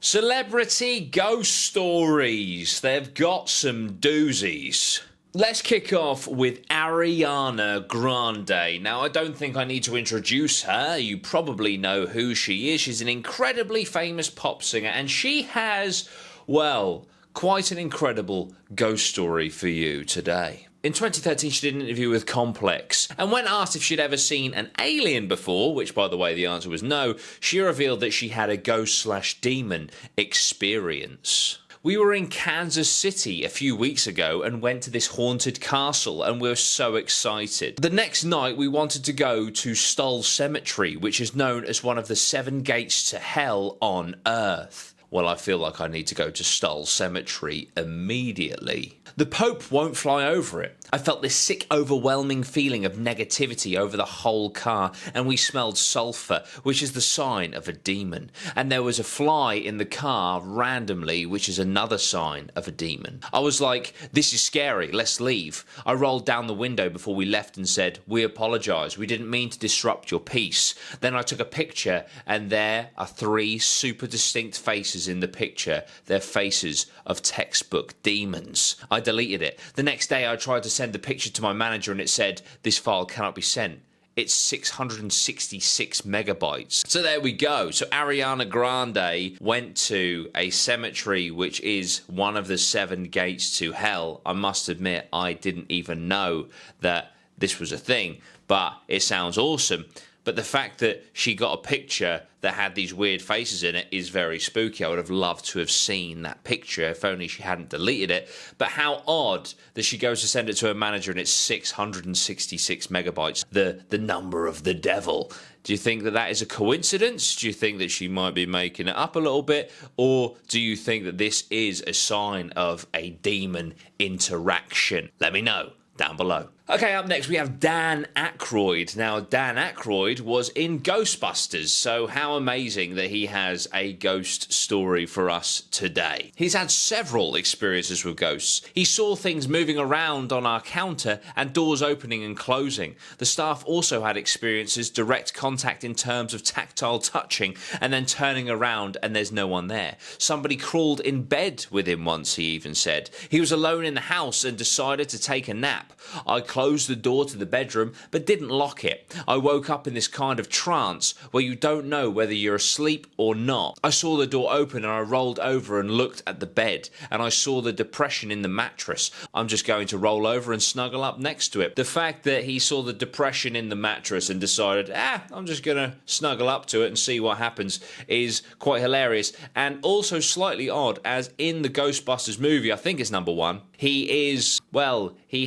Celebrity ghost stories. They've got some doozies. Let's kick off with Ariana Grande. Now, I don't think I need to introduce her. You probably know who she is. She's an incredibly famous pop singer, and she has, well, quite an incredible ghost story for you today. In 2013, she did an interview with Complex, and when asked if she'd ever seen an alien before, which, by the way, the answer was no, she revealed that she had a ghost/demon experience. We were in Kansas City a few weeks ago and went to this haunted castle, and we were so excited. The next night, we wanted to go to Stull Cemetery, which is known as one of the 7 gates to hell on Earth. Well, I feel like I need to go to Stull Cemetery immediately. The Pope won't fly over it. I felt this sick, overwhelming feeling of negativity over the whole car, and we smelled sulphur, which is the sign of a demon. And there was a fly in the car randomly, which is another sign of a demon. I was like, this is scary, let's leave. I rolled down the window before we left and said, we apologise, we didn't mean to disrupt your peace. Then I took a picture, and there are 3 super distinct faces in the picture. They're faces of textbook demons. I deleted it. The next day I tried to send the picture to my manager and it said, this file cannot be sent. It's 666 megabytes. So there we go. So Ariana Grande went to a cemetery which is one of the 7 gates to hell. I must admit, I didn't even know that this was a thing, but it sounds awesome. But the fact that she got a picture that had these weird faces in it is very spooky. I would have loved to have seen that picture if only she hadn't deleted it. But how odd that she goes to send it to her manager and it's 666 megabytes, the number of the devil. Do you think that that is a coincidence? Do you think that she might be making it up a little bit? Or do you think that this is a sign of a demon interaction? Let me know down below. Okay, up next we have Dan Aykroyd. Now, Dan Aykroyd was in Ghostbusters, so how amazing that he has a ghost story for us today. He's had several experiences with ghosts. He saw things moving around on our counter and doors opening and closing. The staff also had experiences, direct contact in terms of tactile touching and then turning around and there's no one there. Somebody crawled in bed with him once, he even said. He was alone in the house and decided to take a nap. I closed the door to the bedroom but didn't lock it. I woke up in this kind of trance where you don't know whether you're asleep or not. I saw the door open and I rolled over and looked at the bed and I saw the depression in the mattress. I'm just going to roll over and snuggle up next to it. The fact that he saw the depression in the mattress and decided, I'm just going to snuggle up to it and see what happens is quite hilarious and also slightly odd, as in the Ghostbusters movie, I think it's number 1, he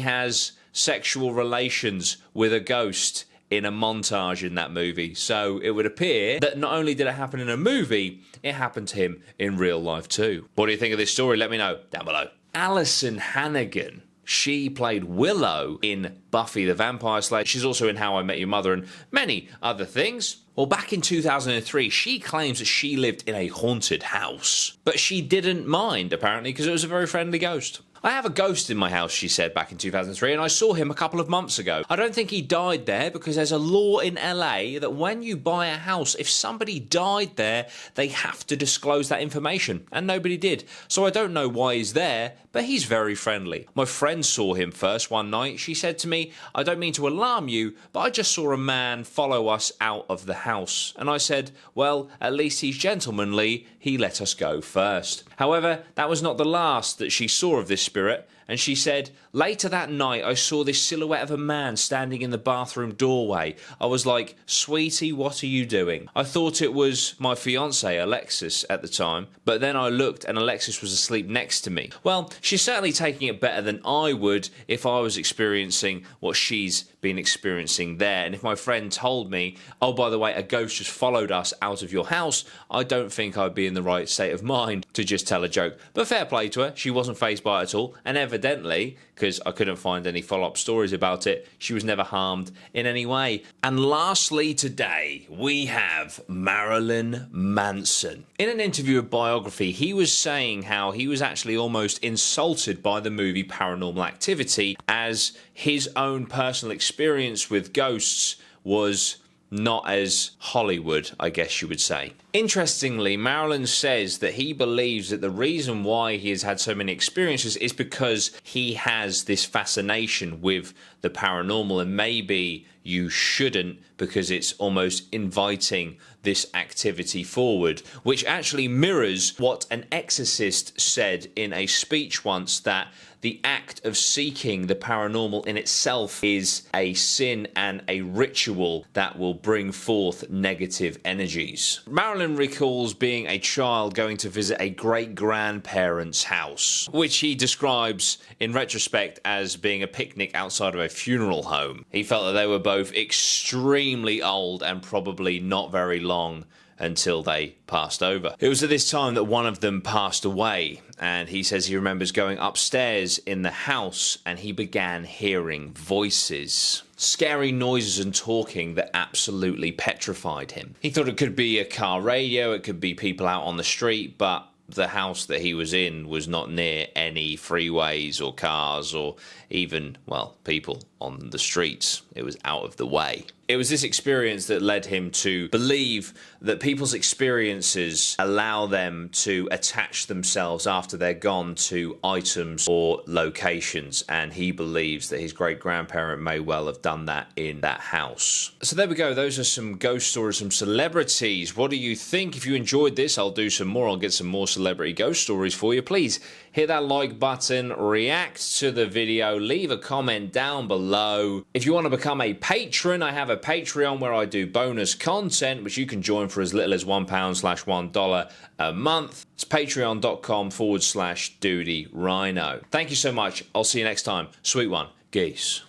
has sexual relations with a ghost in a montage in that movie. So it would appear that not only did it happen in a movie, it happened to him in real life too. What do you think of this story? Let me know down below. Alison Hannigan. She played Willow in Buffy the Vampire Slayer. She's also in How I Met Your Mother and many other things. Well, back in 2003, she claims that she lived in a haunted house. But she didn't mind, apparently, because it was a very friendly ghost. I have a ghost in my house, she said back in 2003, and I saw him a couple of months ago. I don't think he died there because there's a law in LA that when you buy a house, if somebody died there, they have to disclose that information, and nobody did. So I don't know why he's there, but he's very friendly. My friend saw him first one night. She said to me, I don't mean to alarm you, but I just saw a man follow us out of the house. And I said, well, at least he's gentlemanly. He let us go first. However, that was not the last that she saw of this spirit, and she said, later that night I saw this silhouette of a man standing in the bathroom doorway. I was like, sweetie, what are you doing? I thought it was my fiancée, Alexis, at the time, but then I looked and Alexis was asleep next to me. Well, she's certainly taking it better than I would if I was experiencing what she's been experiencing there. And if my friend told me, oh, by the way, a ghost just followed us out of your house, I don't think I'd be in the right state of mind to just tell a joke. But fair play to her, she wasn't fazed by it at all, and evidently, because I couldn't find any follow-up stories about it, she was never harmed in any way. And lastly today, we have Marilyn Manson. In an interview with Biography, he was saying how he was actually almost insulted by the movie Paranormal Activity, as his own personal experience with ghosts was not as Hollywood, I guess you would say. Interestingly, Marilyn says that he believes that the reason why he has had so many experiences is because he has this fascination with the paranormal, and maybe you shouldn't, because it's almost inviting this activity forward, which actually mirrors what an exorcist said in a speech once, that the act of seeking the paranormal in itself is a sin and a ritual that will bring forth negative energies. Marilyn recalls being a child going to visit a great-grandparent's house, which he describes in retrospect as being a picnic outside of a funeral home. He felt that they were both extremely old and probably not very long until they passed over. It was at this time that one of them passed away, and he says he remembers going upstairs in the house and he began hearing voices. Scary noises and talking that absolutely petrified him. He thought it could be a car radio, it could be people out on the street, but the house that he was in was not near any freeways or cars or even, well, people on the streets. It was out of the way. It was this experience that led him to believe that people's experiences allow them to attach themselves after they're gone to items or locations, and he believes that his great-grandparent may well have done that in that house. So there we go. Those are some ghost stories from celebrities. What do you think? If you enjoyed this, I'll do some more. I'll get some more celebrity ghost stories for you. Please hit that like button, react to the video, leave a comment down below. If you want to become a patron, I have a Patreon where I do bonus content, which you can join for as little as £1/$1 a month. It's patreon.com/DutyRhino. Thank you so much. I'll see you next time. Sweet one. Geese.